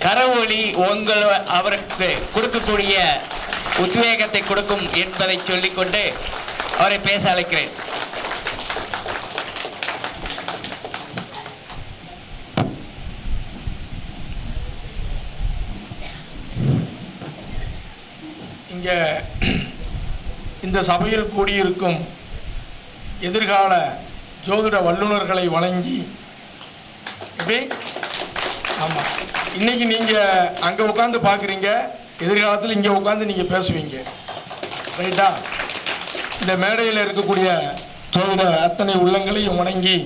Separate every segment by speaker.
Speaker 1: கரவொலி அவருக்கு கொடுக்கக்கூடிய உத்வேகத்தை கொடுக்கும் என்பதை சொல்லிக்கொண்டு அவரை பேச அழைக்கிறேன்.
Speaker 2: இங்கே இந்த சபையில் கூடியிருக்கும் எதிர்கால ஜோதிட வல்லுநர்களை வணங்கி ஆமாம், இன்னைக்கு நீங்கள் அங்கே உட்காந்து பார்க்குறீங்க, எதிர்காலத்தில் இங்கே உட்காந்து நீங்கள் பேசுவீங்க, ரைட்டா? இந்த மேடையில் இருக்கக்கூடிய ஜோதிட அத்தனை உள்ளங்களையும் வணங்கி,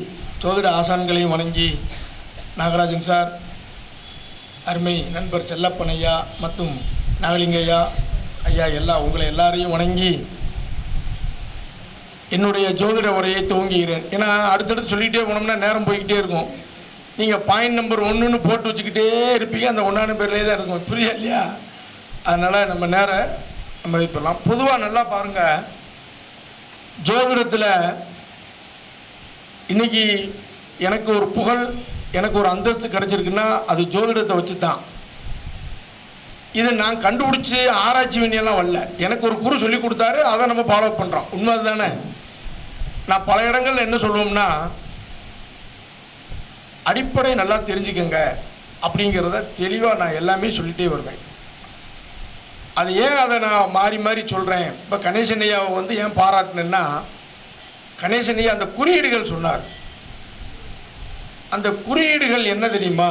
Speaker 2: ஜோதிட ஆசான்களையும் வணங்கி, நாகராஜன் சார், அருமை நண்பர் செல்லப்பன் ஐயா மற்றும் நாகலிங்க ஐயா உங்களை எல்லாரையும் வணங்கி என்னுடைய ஜோதிட உரையை துவங்குகிறேன். ஏன்னா அடுத்தடுத்து சொல்லிகிட்டே போனோம்னா நேரம் போய்கிட்டே இருக்கும். நீங்கள் பாயிண்ட் நம்பர் 1ன்னு போட்டு வச்சுக்கிட்டே இருப்பீங்க, அந்த 1ஆம் பேர்லேயே தான் இருக்கும், புரியா இல்லையா? அதனால் நம்ம நம்ம இது பண்ணலாம். பொதுவாக நல்லா பாருங்கள், ஜோதிடத்தில் இன்னைக்கு எனக்கு ஒரு புகழ், எனக்கு ஒரு அந்தஸ்து கிடச்சிருக்குன்னா அது ஜோதிடத்தை வச்சு தான். இதை நான் கண்டுபிடிச்சி ஆராய்ச்சி வேண்டியெல்லாம் வரல, எனக்கு ஒரு குரு சொல்லி கொடுத்தாரு, அதை நம்ம ஃபாலோ பண்ணுறோம். உண்மை தானே? நான் பல இடங்கள்ல என்ன சொல்லுவோம்னா, அடிப்படை நல்லா தெரிஞ்சுக்கங்க அப்படிங்கிறத தெளிவாக நான் எல்லாமே சொல்லிகிட்டே வருவேன். அது ஏன் அதை நான் மாறி மாறி சொல்கிறேன்? இப்போ கணேசன் ஐயாவை ஏன் பாராட்டினேன்னா, கணேசன் ஐயா அந்த குறியீடுகள் சொன்னார். அந்த குறியீடுகள் என்ன தெரியுமா?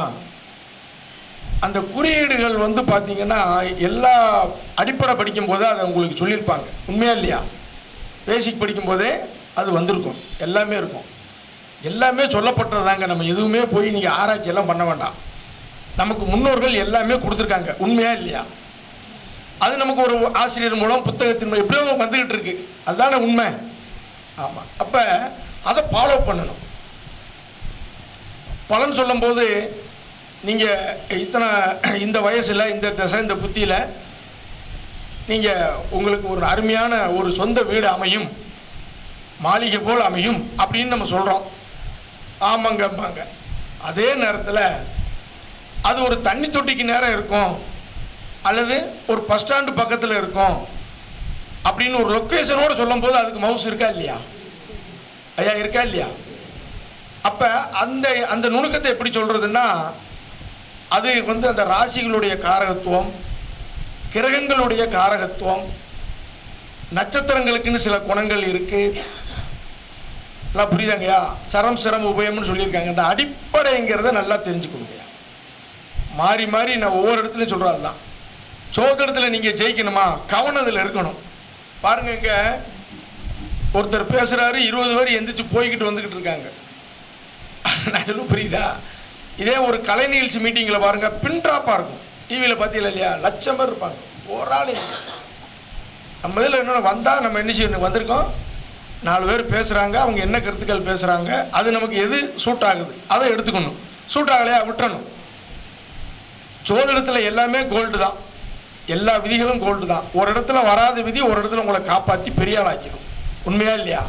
Speaker 2: அந்த குறியீடுகள் பார்த்தீங்கன்னா எல்லா அடிப்படை படிக்கும்போது அதை உங்களுக்கு சொல்லியிருப்பாங்க. உண்மையா இல்லையா? பேசிக் படிக்கும்போதே அது வந்திருக்கும், எல்லாமே இருக்கும், எல்லாமே சொல்லப்பட்டதாங்க. நம்ம எதுவுமே போய் நீங்கள் ஆராய்ச்சி எல்லாம் பண்ண வேண்டாம். நமக்கு முன்னோர்கள் எல்லாமே கொடுத்துருக்காங்க. உண்மையா இல்லையா? அது நமக்கு ஒரு ஆசிரியர் மூலம் புத்தகத்தின் மூலம் எப்படியோ வந்துக்கிட்டு இருக்கு, அதுதானே உண்மை. ஆமாம், அப்போ அதை ஃபாலோ பண்ணணும். பலன் சொல்லும்போது நீங்கள் இந்த வயசில், இந்த திசை, இந்த புத்தியில் நீங்கள் உங்களுக்கு ஒரு அருமையான ஒரு சொந்த வீடு அமையும், மாளிகை போல் அமையும் அப்படின்னு நம்ம சொல்கிறோம். ஆமாங்க. அதே நேரத்தில் அது ஒரு தண்ணி தொட்டிக்கு நேரம் இருக்கும், அல்லது ஒரு பஸ் ஸ்டாண்டு பக்கத்தில் இருக்கும் அப்படின்னு ஒரு லொக்கேஷனோடு சொல்லும் போது அதுக்கு மவுஸ் இருக்கா இல்லையா ஐயா? இருக்கா இல்லையா? அப்போ அந்த நுணுக்கத்தை எப்படி சொல்கிறதுன்னா, அது அந்த ராசிகளுடைய காரகத்துவம், கிரகங்களுடைய காரகத்துவம், நட்சத்திரங்களுக்குன்னு சில குணங்கள் இருக்கு. எல்லாம் புரியுதாங்கய்யா? சிரம் உபயம்னு சொல்லியிருக்காங்க. அந்த அடிப்படைங்கிறத நல்லா தெரிஞ்சுக்கணுங்கய்யா. மாறி மாறி நான் ஒவ்வொரு இடத்துலையும் சொல்கிறேன். அதுதான் சோதனத்தில் நீங்கள் ஜெயிக்கணுமா, கவனத்தில் இருக்கணும். பாருங்க, இங்கே ஒருத்தர் பேசுகிறாரு, 20 பேர் எந்திரிச்சு போய்கிட்டு வந்துக்கிட்டு இருக்காங்க. நான் புரியுதா? இதே ஒரு கலை நிகழ்ச்சி மீட்டிங்கில் பாருங்கள், பின்ட்ராப்பாக இருக்கும். டிவியில் பார்த்தீங்களா இல்லையா? லட்சம் பேர் இருப்பாங்க, ஒரு ஆள். நம்ம இதில் இன்னொன்று வந்தால் நம்ம என்ன செய்யணும்? வந்திருக்கோம், 4 பேர் பேசுகிறாங்க, அவங்க என்ன கருத்துக்கள் பேசுகிறாங்க, அது நமக்கு எது சூட் ஆகுது அதை எடுத்துக்கணும். சூட் ஆகலையா விட்டுறணும். ஜோதிடத்தில் எல்லாமே கோல்டு தான், எல்லா விதிகளும் கோல்டு தான். ஒரு இடத்துல வராத விதி ஒரு இடத்துல உங்களை காப்பாற்றி பெரிய ஆள் ஆக்கிடும். உண்மையா இல்லையா?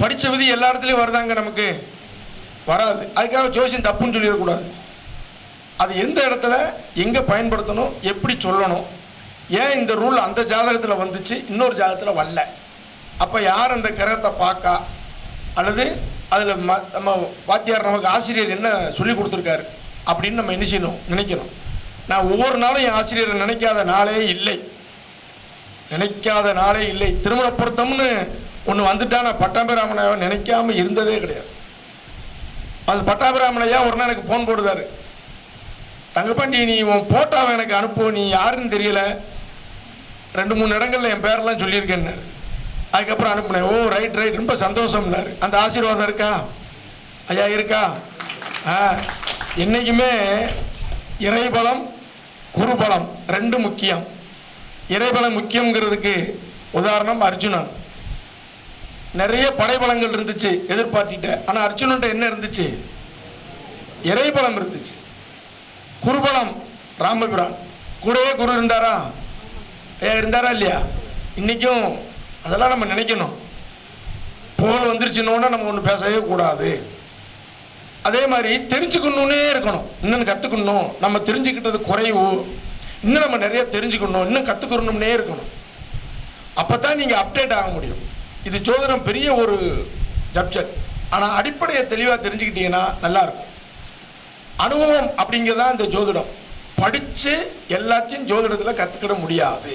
Speaker 2: படித்த விதி எல்லா இடத்துலையும் வருதாங்க, நமக்கு வராது. அதுக்காக ஜோசியம் தப்புன்னு சொல்லிடக்கூடாது. அது எந்த இடத்துல எங்கே பயன்படுத்தணும், எப்படி சொல்லணும், ஏன் இந்த ரூல் அந்த ஜாதகத்தில் வந்துச்சு, இன்னொரு ஜாதகத்தில் வரல, அப்போ யார் அந்த கிரகத்தை பார்க்கா, அல்லது அதில் நம்ம வாத்தியார் நமக்கு ஆசிரியர் என்ன சொல்லி கொடுத்துருக்காரு அப்படின்னு நம்ம என்ன செய்யணும், நினைக்கணும். நான் ஒவ்வொரு நாளும் என் ஆசிரியரை நினைக்காத நாளே இல்லை. திருமண பொருத்தம்னு ஒன்று வந்துட்டா நான் பட்டாபிராமனையா நினைக்காம இருந்ததே கிடையாது. அது பட்டாபிராமனையா ஒரு நாள் எனக்கு ஃபோன் போடுதாரு, தங்கப்பாண்டி நீ உன் போட்டோவை எனக்கு அனுப்பு, நீ யாருன்னு தெரியல, 2-3 இடங்கள்ல என் பேரெல்லாம் சொல்லியிருக்கேன்னு. அதுக்கப்புறம் அனுப்புனேன். ஓ ரைட், ரொம்ப சந்தோஷம்னாரு. அந்த ஆசீர்வாதம் இருக்கா ஐயா? இருக்கா? என்னைக்குமே இறைபலம் குருபலம் 2 முக்கியம். இறைபலம் முக்கியங்கிறதுக்கு உதாரணம் அர்ஜுனன். நிறைய படைபலங்கள் இருந்துச்சு எதிர்பார்த்திட்ட, ஆனால் அர்ஜுனன்ட்ட என்ன இருந்துச்சு? இறைபலம் இருந்துச்சு. குருபலம் ராமபிரான் கூடவே குரு இருந்தாரா இல்லையா? இன்னைக்கும் அதெல்லாம் நம்ம நினைக்கணும். புகழ் வந்துருச்சுன்னு நம்ம ஒன்று பேசவே கூடாது. அதே மாதிரி தெரிஞ்சுக்கணுன்னே இருக்கணும். இன்னும் கற்றுக்கணும், நம்ம தெரிஞ்சுக்கிட்டது குறைவு, இன்னும் நம்ம நிறைய தெரிஞ்சுக்கணும், இன்னும் கற்றுக்கணும்னே இருக்கணும். அப்போ தான் நீங்கள் அப்டேட் ஆக முடியும். இது ஜோதிடம் பெரிய ஒரு சப்ஜெக்ட். ஆனால் அடிப்படையை தெளிவாக தெரிஞ்சுக்கிட்டீங்கன்னா நல்லாயிருக்கும். அனுபவம் அப்படிங்கிறதான் இந்த ஜோதிடம். படித்து எல்லாத்தையும் ஜோதிடத்தில் கற்றுக்கிட முடியாது.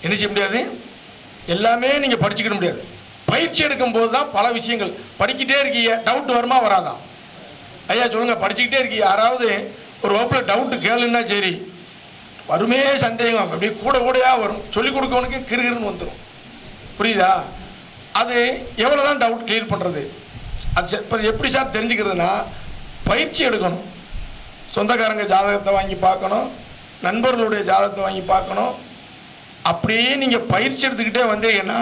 Speaker 2: என்ன செய்ய முடியாது? எல்லாமே நீங்கள் படிச்சுக்கிட முடியாது. பயிற்சி எடுக்கும் போது தான் பல விஷயங்கள். படிக்கிட்டே இருக்கீங்க, டவுட் வருமா வராதான்? ஐயா சொல்லுங்க, படிச்சுக்கிட்டே இருக்கீங்க, யாராவது ஒரு வகுப்பில் டவுட்டு கேளுன்னா சரி, வருமே சந்தேகம், அப்படியே கூட கூடையா வரும். சொல்லிக் கொடுக்கவனுக்கு கிருகிருன்னு வந்துடும். புரியுதா? அது எவ்வளோதான் டவுட் கிளியர் பண்ணுறது? அது இப்போ எப்படி சார் தெரிஞ்சுக்கிறதுனா, பயிற்சி எடுக்கணும். சொந்தக்காரங்க ஜாதகத்தை வாங்கி பார்க்கணும், நண்பர்களுடைய ஜாதகத்தை வாங்கி பார்க்கணும். அப்படியே நீங்கள் பயிற்சி எடுத்துக்கிட்டே வந்தீங்கன்னா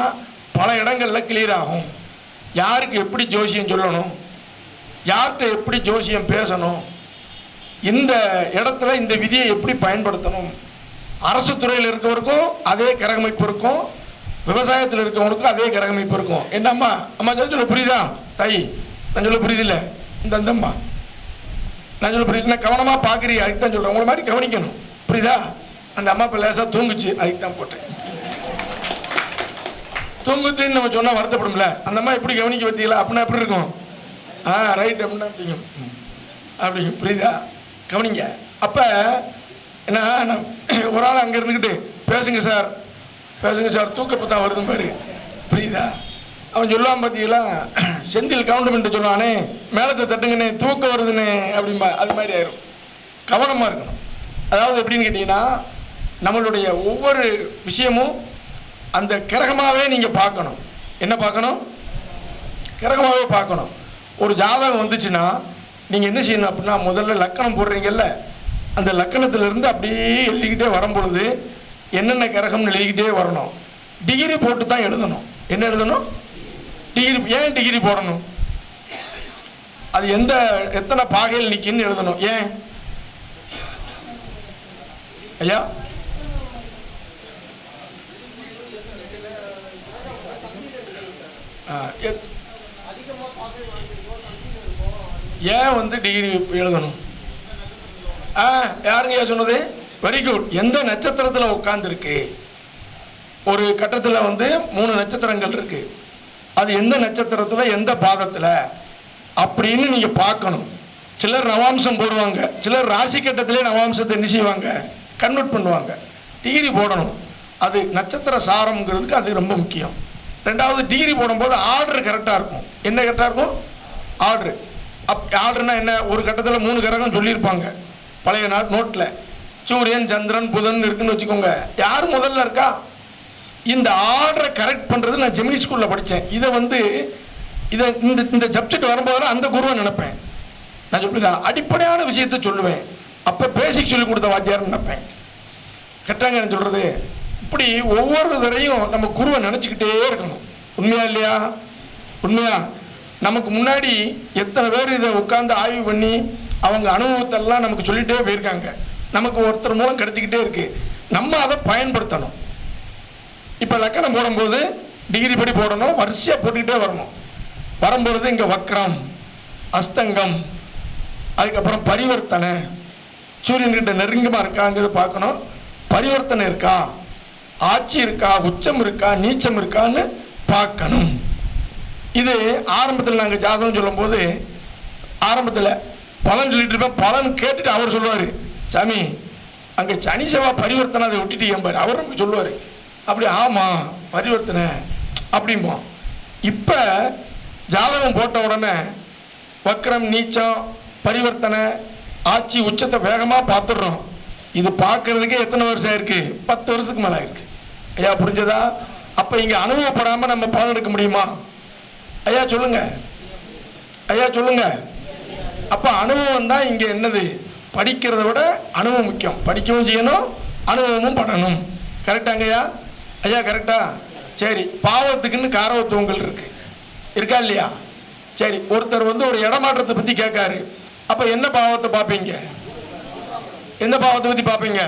Speaker 2: பல இடங்களில் கிளியர் ஆகும். யாருக்கு எப்படி ஜோசியம் சொல்லணும், யார்கிட்ட எப்படி ஜோசியம் பேசணும், இந்த இடத்துல இந்த விதியை எப்படி பயன்படுத்தணும். அரசு துறையில் இருக்கவருக்கும் அதே கிரகமைப்பு இருக்கும், விவசாயத்தில் இருக்கவங்களுக்கும் அதே கிரகமைப்பு இருக்கும். என்னம்மா அம்மா சொல்ல புரியுதா? தாய் நான் சொல்ல புரியுதில்ல? இந்த அந்தம்மா நான் சொல்ல புரியுது, நான் கவனமாக பார்க்குறீங்க, அதுக்கு தான் சொல்கிறேன். உங்களை மாதிரி கவனிக்கணும். புரியுதா? அந்த அம்மா இப்போ லேசாக தூங்குச்சு, அதுக்கு தான் போட்டேன். தூங்குத்துன்னு நம்ம சொன்னால் வருத்தப்படும்ல. அந்த அம்மா எப்படி கவனிக்க பார்த்தீங்களா? அப்படின்னா எப்படி இருக்கும்? ரைட் அப்படின்னா அப்படிங்க அப்படிங்க. புரியுதா? கவனிங்க. அப்போ என்ன, ஒரு ஆள் அங்கே இருந்துக்கிட்டு பேசுங்க சார், பேசுங்க சார், தூக்கப்போ தான் வருதும் பாரு. புரியுதா? அவன் சொல்லுவான் பார்த்தீங்களா, செந்தில் கவுண்டமெண்ட் சொல்லுவானே, மேலத்தை தட்டுங்கண்ணே தூக்கம் வருதுன்னு அப்படிம்பா. அது மாதிரி ஆயிரும். கவனமாக இருக்கணும். அதாவது எப்படின்னு கேட்டிங்கன்னா, நம்மளுடைய ஒவ்வொரு விஷயமும் அந்த கிரகமாகவே நீங்கள் பார்க்கணும். என்ன பார்க்கணும்? கிரகமாகவே பார்க்கணும். ஒரு ஜாதகம் வந்துச்சுன்னா நீங்கள் என்ன செய்யணும் அப்படின்னா, முதல்ல லக்கணம் போடுறீங்கல்ல, அந்த லக்கணத்திலிருந்து அப்படியே எழுதிக்கிட்டே வரும் பொழுது என்னென்ன கிரகம்னு எழுதிக்கிட்டே வரணும். டிகிரி போட்டு தான் எழுதணும். என்ன எழுதணும்? டிகிரி. ஏன் டிகிரி போடணும்? அது எத்தனை பாகையில் நிற்கின்னு எழுதணும். ஏன் ஐயா? ஏன் டிகிரி எழுதணும்? யாருங்க ஐயா சொன்னது? Very good. எந்த நட்சத்திரத்தில் உட்கார்ந்துருக்கு? ஒரு கட்டத்தில் 3 நட்சத்திரங்கள் இருக்கு. அது எந்த நட்சத்திரத்தில் எந்த பாதத்தில் அப்படின்னு நீங்க பார்க்கணும். சிலர் நவாம்சம் போடுவாங்க, சிலர் ராசி கட்டத்திலே நவாம்சத்தை என்ன செய்வாங்க, கன்வெர்ட் பண்ணுவாங்க. டிகிரி போடணும். அது நட்சத்திர சாரம்ங்கிறதுக்கு அது ரொம்ப முக்கியம். ரெண்டாவது, டிகிரி போடும்போது ஆர்டர் கரெக்டாக இருக்கும். என்ன கரெக்டாக இருக்கும்? ஆர்டர். ஆர்டர்னா என்ன? ஒரு கட்டத்தில் 3 கிரகம் சொல்லியிருப்பாங்க பழைய நோட்டில். சூரியன், சந்திரன், புதன் இருக்குன்னு வச்சுக்கோங்க. யார் முதல்ல இருக்கா? இந்த ஆர்டரை கரெக்ட் பண்ணுறது நான் ஜெமினி ஸ்கூலில் படித்தேன். இதை இந்த சப்ஜெக்ட் வரும்போது அந்த குருவை நினைப்பேன். நான் சொல்லுவேன், அடிப்படையான விஷயத்தை சொல்லுவேன். அப்போ பேசிக் சொல்லி கொடுத்த வாத்தியார்னு நினைப்பேன். கரெக்டாங்க நான் சொல்கிறது? இப்படி ஒவ்வொரு தடையும் நம்ம குருவை நினச்சிக்கிட்டே இருக்கணும். உண்மையா இல்லையா? உண்மையா? நமக்கு முன்னாடி எத்தனை பேர் இதை உட்கார்ந்து ஆய்வு பண்ணி அவங்க அனுபவத்தெல்லாம் நமக்கு சொல்லிகிட்டே போயிருக்காங்க. நமக்கு ஒருத்தர் மூலம் கிடைச்சிக்கிட்டே இருக்கு. நம்ம அதை பயன்படுத்தணும். இப்போ லக்கணம் போடும்போது டிகிரி படி போடணும், வரிசையாக போட்டுக்கிட்டே வரணும். வரும்பொழுது இங்கே வக்ரம், அஸ்தங்கம், அதுக்கப்புறம் பரிவர்த்தனை, சூரியன்கிட்ட நெருங்கமாக இருக்காங்கிறது பார்க்கணும். பரிவர்த்தனை இருக்கா, ஆட்சி இருக்கா, உச்சம் இருக்கா, நீச்சம் இருக்கான்னு பார்க்கணும். இது ஆரம்பத்தில் நாங்கள் ஜாதகம் சொல்லும் போது ஆரம்பத்தில் பலன் சொல்லிட்டு இருப்பேன். பலன் கேட்டுட்டு அவர் சொல்லுவார், சாமி அங்கே சனி செவ்வாய் பரிவர்த்தனை அதை விட்டுட்டு ஏம்பார். அவரும் சொல்லுவார், அப்படி ஆமாம் பரிவர்த்தனை அப்படிம்போம். இப்போ ஜாதகம் போட்ட உடனே வக்ரம், நீச்சம், பரிவர்த்தனை, ஆட்சி, உச்சத்தை வேகமாக பார்த்துடுறோம். இது பார்க்கறதுக்கே எத்தனை வருஷம் ஆயிருக்கு? 10 வருஷத்துக்கு மேலே ஆயிருக்கு. ஐயா புரிஞ்சதா? அப்போ இங்கே அனுபவப்படாமல் நம்ம பலன் எடுக்க முடியுமா? ஐயா சொல்லுங்க, ஐயா சொல்லுங்க. அப்போ அனுபவம் தான் இங்கே என்னது? படிக்கிறத விட அனுபவம் முக்கியம். படிக்கவும் செய்யணும், அனுபவமும் படணும். கரெக்டாங்கய்யா? ஐயா கரெக்டா? சரி, பாவத்துக்குன்னு காரவத்துவங்கள் இருக்கு, இருக்கா இல்லையா? சரி, ஒருத்தர் ஒரு இடமாற்றத்தை பற்றி கேட்காரு. அப்போ என்ன பாவத்தை பார்ப்பீங்க? எந்த பாவத்தை பற்றி பார்ப்பீங்க?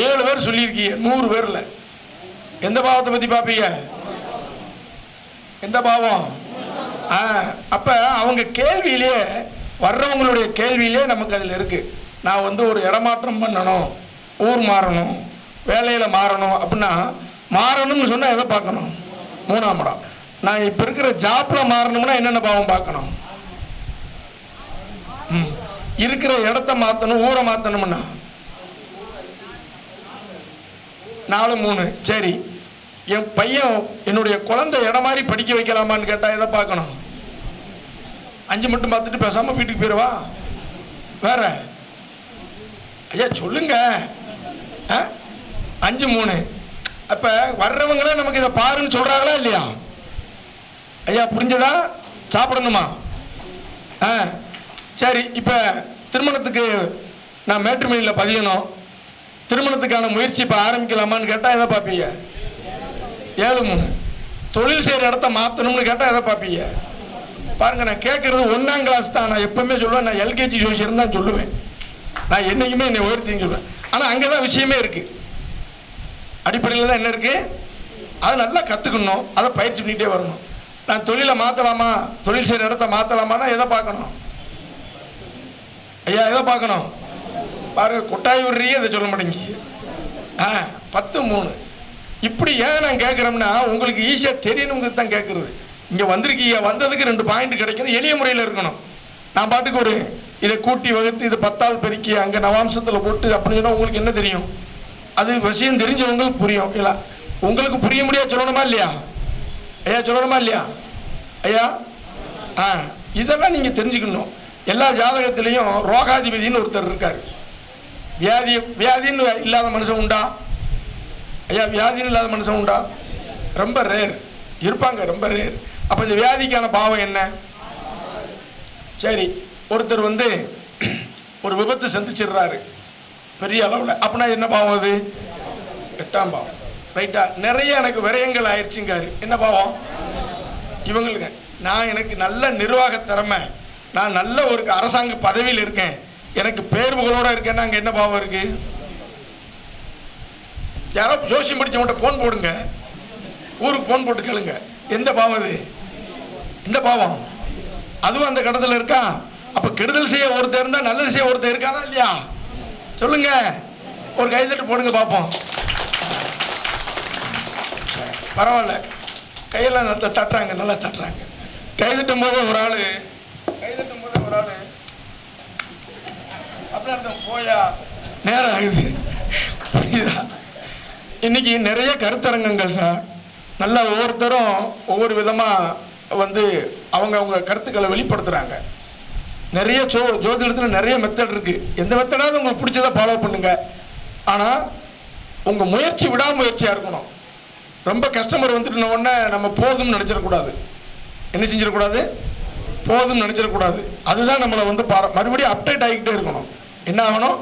Speaker 2: 7 பேர் சொல்லியிருக்கீங்க, 100 பேர்ல எந்த பாவத்தை பற்றி பார்ப்பீங்க? எந்த பாவம்? அப்ப அவங்க கேள்வியிலேயே, வர்றவங்களுடைய கேள்வியிலே நமக்கு அதில் இருக்கு. நான் வந்து ஒரு இடமாற்றம் பண்ணணும், ஊர் மாறணும், வேலையில மாறணும் அப்படின்னா, மாறணும்னு சொன்னா எதை பார்க்கணும்? 3ஆம் இடம். நான் இப்ப இருக்கிற ஜாப்ல மாறணும்னா என்னென்ன பாவம் பார்க்கணும்? இருக்கிற இடத்த மாத்தணும், ஊரை மாத்தணும்னா 4 3. சரி, என் பையன் என்னுடைய குழந்தை இடம் மாதிரி படிக்க வைக்கலாமான்னு கேட்டா எதை பார்க்கணும்? 5 மட்டும் பார்த்துட்டு பேசாம வீட்டுக்கு போயிடுவா. வேற ஐயா சொல்லுங்க. 5 3. அப்ப வர்றவங்களே நமக்கு இதை பாருன்னு சொல்றாங்களா இல்லையா? ஐயா புரிஞ்சதா? சாப்பிடணுமா? சரி, இப்ப திருமணத்துக்கு நான் மேட்ரிமோனியில் பதியணும், திருமணத்துக்கான முயற்சி இப்ப ஆரம்பிக்கலாமான்னு கேட்டா எதை பார்ப்பீங்க? 7 3. தொழில் செய்யற இடத்த மாத்தணும்னு கேட்டா எதை பார்ப்பீங்க? பாருங்க, நான் கேட்கறது 1ஆம் கிளாஸ் தான். நான் எப்பவுமே சொல்லுவேன், நான் எல்கேஜி ஜோசியர் தான் சொல்லுவேன். நான் என்னைக்குமே என்னை உயர்த்தின்னு சொல்லுவேன். ஆனா அங்கதான் விஷயமே இருக்கு. அடிப்படையில் தான் என்ன இருக்கு, அதை நல்லா கத்துக்கணும், அதை பயிற்சி பண்ணிட்டே வரணும். நான் தொழிலை மாத்தலாமா, தொழில் செய்யற இடத்த மாத்தலாமான்னா எதை பார்க்கணும்? ஐயா எதை பார்க்கணும்? பாருங்க, கொட்டாய் விடுறீங்க, இதை சொல்ல மாட்டேங்க. 10 3. இப்படி ஏன் நான் கேட்குறோம்னா, உங்களுக்கு ஈஸியாக தெரியணுங்கிறது தான் கேட்குறது. இங்கே வந்திருக்கீங்க, வந்ததுக்கு 2 பாயிண்ட் கிடைக்கணும், எளிய முறையில் இருக்கணும். நான் பாட்டுக்கு ஒரு இதை கூட்டி வகுத்து இதை 10ஆல் பெருக்கி அங்கே நவாம்சத்தில் போட்டு அப்படின்னா உங்களுக்கு என்ன தெரியும்? அது விஷயம் தெரிஞ்சவங்களுக்கு புரியும். இல்லை உங்களுக்கு புரிய முடியாது சொல்லணுமா இல்லையா? ஐயா சொல்லணுமா இல்லையா? ஐயா இதெல்லாம் நீங்கள் தெரிஞ்சுக்கணும். எல்லா ஜாதகத்திலையும் ரோகாதிபதினு ஒருத்தர் இருக்காரு. வியாதின்னு இல்லாத மனுஷன் உண்டா? ஐயா வியாதின்னு இல்லாத மனுஷன் உண்டா? ரொம்ப ரேர் இருப்பாங்க, ரொம்ப ரேர். அப்ப இந்த வியாதிக்கான பாவம் என்ன? சரி, ஒருத்தர் வந்து ஒரு விபத்து சந்திச்சிடுறாரு பெரிய அளவில், அப்படின்னா என்ன பாவம்? அது 8ஆம் பாவம். ரைட்டா? நிறைய எனக்கு விரயங்கள் ஆயிடுச்சுங்காரு. என்ன பாவம் இவங்களுக்கு? நான் எனக்கு நல்ல நிர்வாக திறமை, நான் நல்ல ஒரு அரசாங்க பதவியில் இருக்கேன், எனக்கு பேர் புகழோட இருக்கேன்னா அங்கே என்ன பாவம் இருக்கு? யாரோ ஜோசியம் படிச்சவங்கள்ட்ட போன் போடுங்க, ஊருக்கு போன் போட்டு கேளுங்க, எந்த பாவம் இது? இந்த பாவம் அதுவும் அந்த கடத்தில் இருக்கா? அப்ப கெடுதல் செய்ய ஒருத்தர் இருந்தா நல்லது செய்ய ஒருத்தர் இருக்காதா இல்லையா? சொல்லுங்க, ஒரு கைதட்டு போடுங்க பார்ப்போம். பரவாயில்ல, கையெல்லாம் நல்லா தட்டுறாங்க, நல்லா தட்டுறாங்க. கைதட்டும் போது ஒரு ஆளு அப்படி அர்த்தம், போயா நேரம் ஆகுது. புரியுதா? இன்னைக்கு நிறைய கருத்தரங்கங்கள் சார், நல்லா ஒவ்வொருத்தரும் ஒவ்வொரு விதமா வந்து அவங்க கருத்துக்களை வெளிப்படுத்துறாங்க. நிறைய ஜோதிடத்தில் நிறைய மெத்தட் இருக்கு. எந்த மெத்தடாவது உங்களுக்கு பிடிச்சதை ஃபாலோ பண்ணுங்க. ஆனா உங்க முயற்சி விடாமுயற்சியா இருக்கணும். ரொம்ப கஸ்டமர் வந்துட்டு உடனே நம்ம போதும்னு நினைச்சிடக்கூடாது. என்ன செஞ்சிடக்கூடாது? போதும்னு நினைச்சிடக்கூடாது. அதுதான் நம்மளை வந்து மறுபடியும் அப்டேட் ஆகிக்கிட்டே இருக்கணும். என்ன ஆகணும்?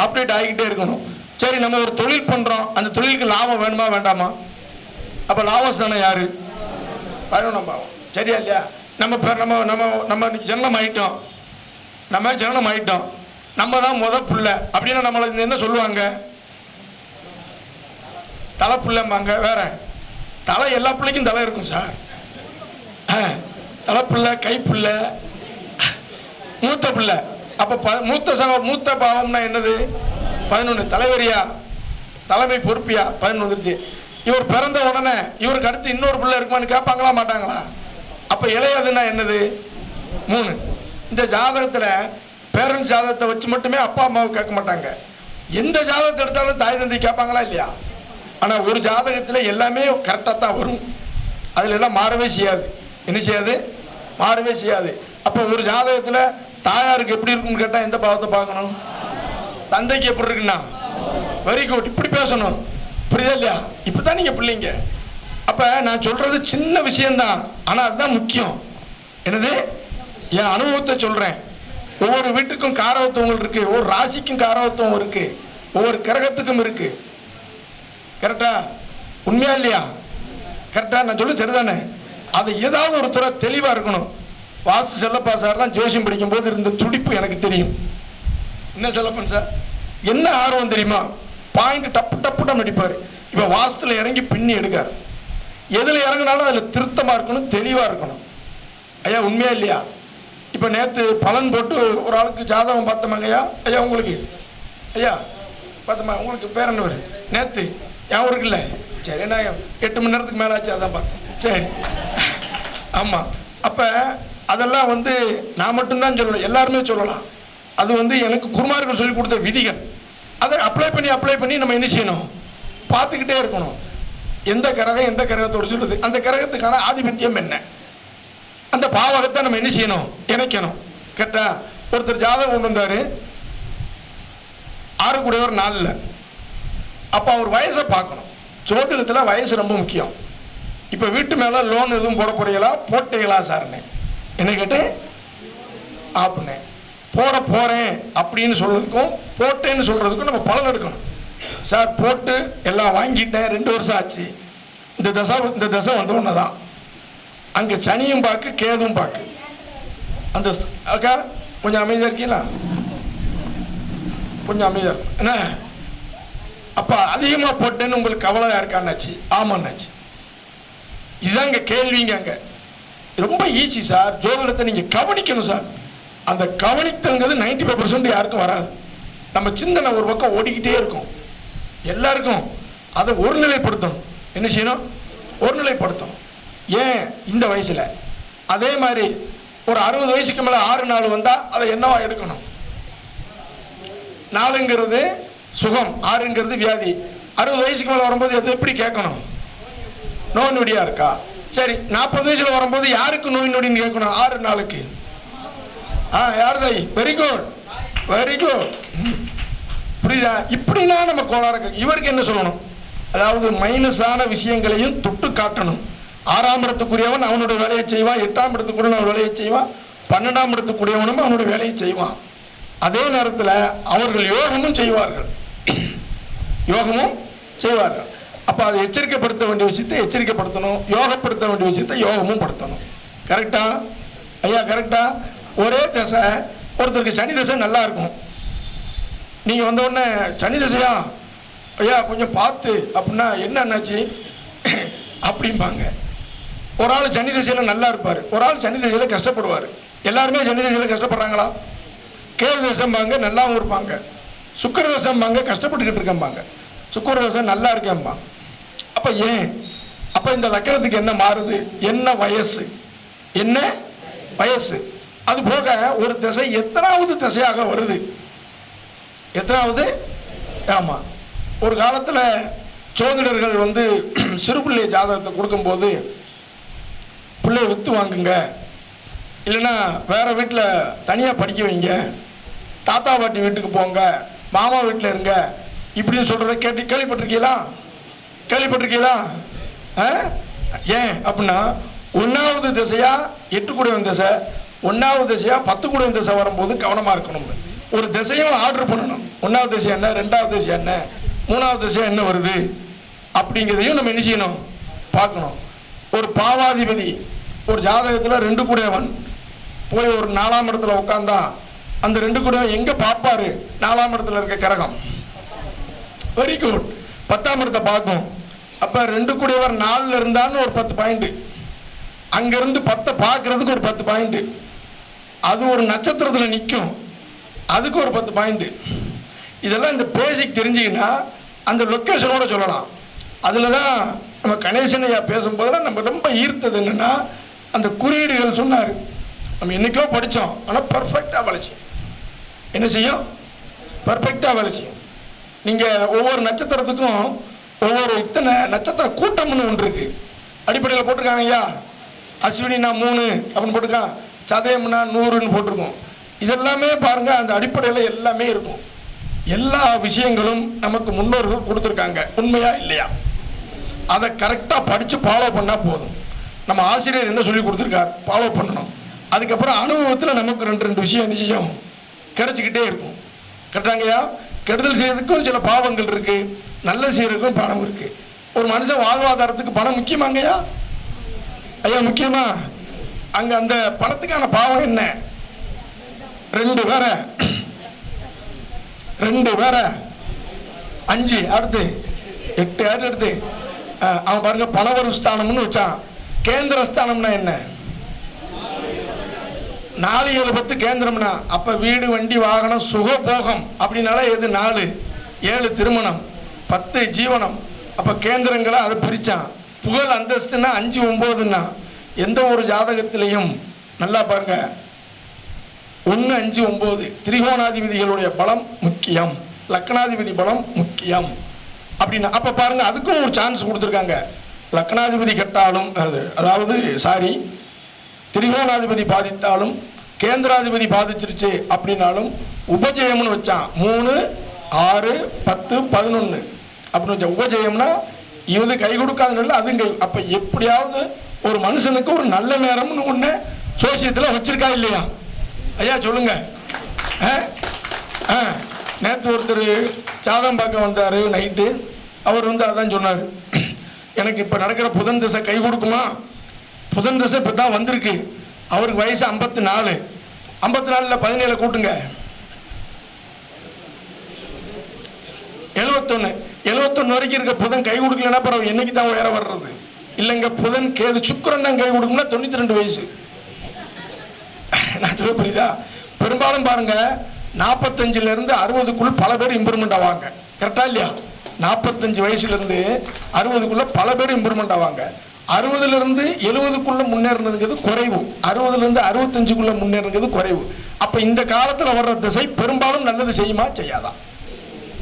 Speaker 2: அப்டேட் ஆகிக்கிட்டே இருக்கணும். சரி, நம்ம ஒரு தொழில் பண்றோம், அந்த தொழிலுக்கு லாபம் வேணுமா வேண்டாமா? அப்ப லாபஸ்தானம் யாரு? 11ஆம் பாவம். சரியா இல்லையா? நம்ம ஜனனம் ஆயிட்டோம், நம்ம தான் முத புள்ள அப்படின்னா நம்மள என்ன சொல்லுவாங்க? தலை புள்ளம்பாங்க. வேற தலை, எல்லா பிள்ளைக்கும் தலை இருக்கும் சார். தலைப்புள்ள, கைப்புள்ள, மூத்த பிள்ளை. அப்ப மூத்த பாவம்னா என்னது? 11. தலைவரியா, தலைமை பொறுப்பியா? 11 வந்துருச்சு. இவர் பிறந்த உடனே இவருக்கு அடுத்து இன்னொரு பிள்ளை இருக்குமான்னு கேட்பாங்களா மாட்டாங்களா? அப்ப இளையதுன்னா என்னது? 3. இந்த ஜாதகத்துல பேரண்ட் ஜாதகத்தை வச்சு மட்டுமே அப்பா அம்மாவை கேட்க மாட்டாங்க. எந்த ஜாதகத்தை எடுத்தாலும் தாய் தந்தை கேட்பாங்களா இல்லையா? ஆனா ஒரு ஜாதகத்துல எல்லாமே கரெக்டா தான் வரும். அதுல எல்லாம் மாறவே செய்யாது. என்ன செய்யாது? மாறவே செய்யாது. அப்ப ஒரு ஜாதகத்துல தாயாருக்கு எப்படி இருக்குன்னு கேட்டா எந்த பாவத்தை பார்க்கணும்? தந்தைக்கு எப்படி இருக்குன்னா வெரி குட், இப்படி பேசணும். புரியுதா இல்லையா? இப்பதான் நீங்க பிள்ளைங்க. அப்ப நான் சொல்றது சின்ன விஷயம்தான், ஆனா அதுதான் முக்கியம். என்னது? என் அனுபவத்தை சொல்றேன். ஒவ்வொரு வீட்டுக்கும் காரவத்துவங்கள் இருக்கு, ஒவ்வொரு ராசிக்கும் காரவத்துவம் இருக்கு, ஒவ்வொரு கிரகத்துக்கும் இருக்கு. கரெக்டா? உண்மையா இல்லையா? கரெக்டா? நான் சொல்லு சரிதானே? அது ஏதாவது ஒரு துறை தெளிவா இருக்கணும். வாஸ்து செல்லப்பா சார்லாம் ஜோசியம் படிக்கும் போது இருந்த துடிப்பு எனக்கு தெரியும். என்ன செல்லப்பன் சார், என்ன ஆர்வம் தெரியுமா? பாயிண்ட் டப்பு டப்பு தான் அடிப்பாரு. இப்ப வாஸ்துல இறங்கி பின்னி எடுக்காரு. எதுல இறங்கினாலும் அதுல திருத்தமா இருக்கணும், தெளிவா இருக்கணும். ஐயா உண்மையா இல்லையா? இப்போ நேற்று பலன் போட்டு ஒரு ஆளுக்கு ஜாதகம் பார்த்தோமாங்க ஐயா. ஐயா உங்களுக்கு ஐயா பார்த்தோமா? உங்களுக்கு பேர் என்ன பேர்? நேற்று என் ஊருக்கு இல்லை. சரி, நான் 8 மணி நேரத்துக்கு மேலே ஆச்சு, அதான் பார்த்தேன். சரி, ஆமாம். அப்போ அதெல்லாம் வந்து நான் மட்டும்தான் சொல்லணும், எல்லாருமே சொல்லலாம். அது வந்து எனக்கு குருமார்கள் சொல்லி கொடுத்த விதிகள். அதை அப்ளை பண்ணி நம்ம என்ன செய்யணும்? பார்த்துக்கிட்டே இருக்கணும். எந்த கிரகம் எந்த கிரகத்தோடு சொல்லுது, அந்த கிரகத்துக்கான ஆதிபத்தியம் என்ன, அந்த பாவகத்தை நம்ம என்ன செய்யணும்? இணைக்கணும். கேட்டா ஒருத்தர் ஜாதகம் கொண்டு வந்தாரு, 6 கூடையவர் 4ல். அப்போ அவர் வயசை பார்க்கணும். ஜோதிடத்தில் வயசு ரொம்ப முக்கியம். இப்போ வீட்டு மேலே லோன் எதுவும் போட போறீங்களா? போட்டீங்களா சார்னே என்ன கேட்டேன். அப்படின்னேன். போறேன் அப்படின்னு சொல்றதுக்கும் போட்டேன்னு சொல்றதுக்கும் நம்ம பலன் எடுக்கணும். சார் போட்டு எல்லாம் வாங்கிட்டேன், 2 வருஷம் ஆச்சு, இந்த தசை வந்து ஒன்றுதான். அங்கே சனியும் பார்க்கு கேதும் பார்க்கு. அந்த அக்கா கொஞ்சம் அமைதியாக இருக்கீங்களா? கொஞ்சம் அமைதியாக இருக்கும் என்ன? அப்போ அதிகமாக போட்டேன்னு உங்களுக்கு கவலையாக இருக்கான்னாச்சு. ஆமான்னாச்சு. இதுதான் இங்கே கேள்விங்க. அங்கே ரொம்ப ஈஸி சார். ஜோதிடத்தை நீங்கள் கவனிக்கணும் சார். அந்த கவனித்தங்கிறது 95% யாருக்கும் வராது. நம்ம சிந்தனை ஒரு பக்கம் ஓடிக்கிட்டே இருக்கும் எல்லாருக்கும். அதை ஒருநிலைப்படுத்தணும். என்ன செய்யணும்? ஒருநிலைப்படுத்தணும். ஏன் இந்த வயசுல? அதே மாதிரி ஒரு 60 வயசுக்கு மேலே 6 நாள் வந்தால் அதை என்னவா எடுக்கணும்? 4ங்கிறது சுகம், 6ங்கிறது வியாதி. 60 வயசுக்கு மேலே வரும்போது எது எப்படி கேட்கணும்? நோய் நொடியா இருக்கா? சரி, 40 வயசுல வரும்போது யாருக்கு நோய் நொடின்னு கேட்கணும்? 6 நாளுக்கு. யாருதை? Very good, very good. புரியுதா? இப்படின்னா நம்ம கோளாறு. இவருக்கு என்ன சொல்லணும்? அதாவது மைனஸான விஷயங்களையும் தொட்டு காட்டணும். 6ஆம் இடத்துக்குரியவன் அவனோட வேலையை செய்வான், 8ஆம் இடத்துக்குரிய வேலையை செய்வான், 12ஆம் இடத்துக்குரியவனும் அவனோட வேலையை செய்வான். அதே நேரத்தில் அவர்கள் யோகமும் செய்வார்கள், யோகமும் செய்வார்கள். அப்போ அதை எச்சரிக்கைப்படுத்த வேண்டிய விஷயத்தை எச்சரிக்கைப்படுத்தணும், யோகப்படுத்த வேண்டிய விஷயத்தை யோகமும் படுத்தணும். கரெக்டா ஐயா? கரெக்டா? ஒரே தசை ஒருத்தருக்கு சனி தசை நல்லா இருக்கும். நீங்கள் வந்த உடனே சனி தசையா ஐயா கொஞ்சம் பார்த்து அப்படின்னா என்னன்னாச்சு அப்படிம்பாங்க. ஒரு ஆள் சனி திசையில் நல்லா இருப்பார், ஒரு ஆள் சனி திசையில் கஷ்டப்படுவார். எல்லாருமே சனி திசையில் கஷ்டப்படுறாங்களா? கேது தசம்பாங்க நல்லாவும் இருப்பாங்க, சுக்கிர தசம்பாங்க கஷ்டப்பட்டுக்கிட்டு இருக்கம்பாங்க, சுக்கிர தசம் நல்லா இருக்கேன்பா. அப்போ ஏன்? அப்போ இந்த லக்கணத்துக்கு என்ன மாறுது? என்ன வயசு? என்ன வயசு? அது போக ஒரு திசை எத்தனாவது திசையாக வருது? எத்தனாவது? ஆமா, ஒரு காலத்தில் ஜோதிடர்கள் வந்து சிறு பிள்ளை ஜாதகத்தை கொடுக்கும்போது பிள்ளைய வித்து வாங்குங்க, இல்லைன்னா வேற வீட்டில் தனியாக படிக்க வைங்க, தாத்தா பாட்டி வீட்டுக்கு போங்க, மாமா வீட்டில் இருங்க இப்படின்னு சொல்கிறத கேள்விப்பட்டிருக்கீங்களா? கேள்விப்பட்டிருக்கீங்களா? ஏன் அப்படின்னா 1வது திசையா 8 கூடையவன் திசை, 1வது திசையா 10 கூடையவன் திசை வரும்போது கவனமாக இருக்கணும். ஒரு திசையும் ஆர்டர் பண்ணணும். 1வது திசை என்ன, 2வது திசை என்ன, 3வது திசை என்ன வருது அப்படிங்கிறதையும் நம்ம என்ன செய்யணும்? பார்க்கணும். ஒரு பாவாதிபதி ஒரு ஜாதகத்தில் 2 கூடையவன் போய் ஒரு 4ஆம் இடத்துல உட்காந்தா அந்த 2 கூடையவன் எங்கே பார்ப்பாரு? 4ஆம் இடத்துல இருக்க கிரகம். Very good. 10ஆம் இடத்தை பார்க்கும். அப்போ 2 கூடையவர் 4ல் இருந்தான்னு ஒரு 10 பாயிண்ட், அங்கிருந்து 10 பார்க்கறதுக்கு ஒரு 10 பாயிண்ட், அது ஒரு நட்சத்திரத்தில் நிற்கும் அதுக்கு ஒரு 10 பாயிண்ட். இதெல்லாம் இந்த பேசிக் தெரிஞ்சிங்கன்னா அந்த லொக்கேஷனோட சொல்லலாம். அதில் தான் நம்ம கணேசன் ஐயா பேசும்போதெல்லாம் நம்ம ரொம்ப ஈர்த்தது என்னென்னா அந்த குறியீடுகள் சொன்னார். நம்ம என்றைக்கோ படித்தோம், ஆனால் பர்ஃபெக்டாக வேலை செய்யும். என்ன செய்யும்? பர்ஃபெக்டாக வேலை செய்யும். நீங்கள் ஒவ்வொரு நட்சத்திரத்துக்கும் ஒவ்வொரு இத்தனை நட்சத்திர கூட்டம்னு ஒன்று இருக்குது. அடிப்படையில் போட்டிருக்காங்க ஐயா. அஸ்வினினா 3 அப்படின்னு போட்டிருக்கான், சதயம்னா 100ன்னு போட்டிருக்கோம். இதெல்லாமே பாருங்கள் அந்த அடிப்படையில் எல்லாமே இருக்கும். எல்லா விஷயங்களும் நமக்கு முன்னோர்கள் கொடுத்துருக்காங்க. உண்மையா இல்லையா? அதை கரெக்டாக படித்து ஃபாலோ பண்ணால் போதும். நம்ம ஆசிரியர் என்ன சொல்லி கொடுத்துருக்கார் ஃபாலோ பண்ணணும். அதுக்கப்புறம் அனுபவத்தில் நமக்கு 2 விஷயம் நிச்சயம் கிடைச்சிக்கிட்டே இருக்கும். கரெக்டாங்கய்யா? கெடுதல் செய்யறதுக்கும் சில பாவங்கள் இருக்கு, நல்ல செய்யறதுக்கும் பணம் இருக்கு. ஒரு மனுஷன் வாழ்வாதாரத்துக்கு பணம் முக்கியமாங்கய்யா? ஐயா முக்கியமா? அங்க அந்த பணத்துக்கான பாவம் என்ன? 2 வேற 5 அடுத்து 8 அடுத்து அவன் பாருங்க பணவரு ஸ்தானம்னு வச்சான். கேந்திர ஸ்தானம்னா என்ன? 4 7 10 கேந்திரம்னா அப்ப வீடு வண்டி வாகனம் சுகபோகம் அப்படின்னால எது 4 7 திருமணம் 10 ஜீவனம். அப்ப கேந்திரங்களை அதை பிரிச்சான். புகழ் அந்தஸ்துன்னா 5 9ன்னா எந்த ஒரு ஜாதகத்திலையும் நல்லா பாருங்க 1 5 9 திரிகோணாதிபதிகளுடைய பலம் முக்கியம், லக்னாதிபதி பலம் முக்கியம் அப்படின்னா அப்ப பாருங்க அதுக்கும் ஒரு சான்ஸ் கொடுத்துருக்காங்க. லக்னாதிபதி கெட்டாலும் அதாவது திரிகோணாதிபதி பாதித்தாலும் கேந்திராதிபதி பாதிச்சிருச்சு அப்படின்னாலும் உபஜயம்னு வச்சான். 3 6 10 11 அப்படின்னு வச்சா உபஜயம்னா இது கை கொடுக்காதுன்னு அதுங்க. அப்ப எப்படியாவது ஒரு மனுஷனுக்கு ஒரு நல்ல நேரம்னு ஒண்ணு சோசியத்துல வச்சிருக்கா இல்லையா ஐயா சொல்லுங்க. நேற்று ஒருத்தர் ஜாதகம் பார்க்க வந்தாரு நைட்டு. அவர் அதான் சொன்னார், எனக்கு இப்போ நடக்கிற புதன் திசை கை கொடுக்குமா? புதன் திசை இப்போ தான் வந்திருக்கு. அவருக்கு வயசு 54. 54ல் 17 கூட்டுங்க 71. 71 வரைக்கும் இருக்க புதன் கை கொடுக்கலன்னா பரவாயில்ல, என்னைக்கு தான் உயர வர்றது இல்லைங்க. புதன் கேது சுக்கிரன் தான் கை கொடுக்கும்னா 92 வயசு. நான் சொல்ல புரியுதா? பெரும்பாலும் பாருங்க 45ல இருந்து 60க்குள் பல பேர் இம்ப்ரூவ்மெண்ட் ஆவாங்க. கரெக்டா இல்லையா? 45 வயசுல இருந்து 60க்குள்ள பல பேர் இம்ப்ரூவ்மெண்ட் ஆவாங்க. 60ல இருந்து 70க்குள்ள முன்னேறினது குறைவு, 60ல இருந்து 65க்குள்ள முன்னேறினது குறைவு. அப்ப இந்த காலத்துல வர்ற திசை பெரும்பாலும் நல்லது செய்யுமா செய்யாதா?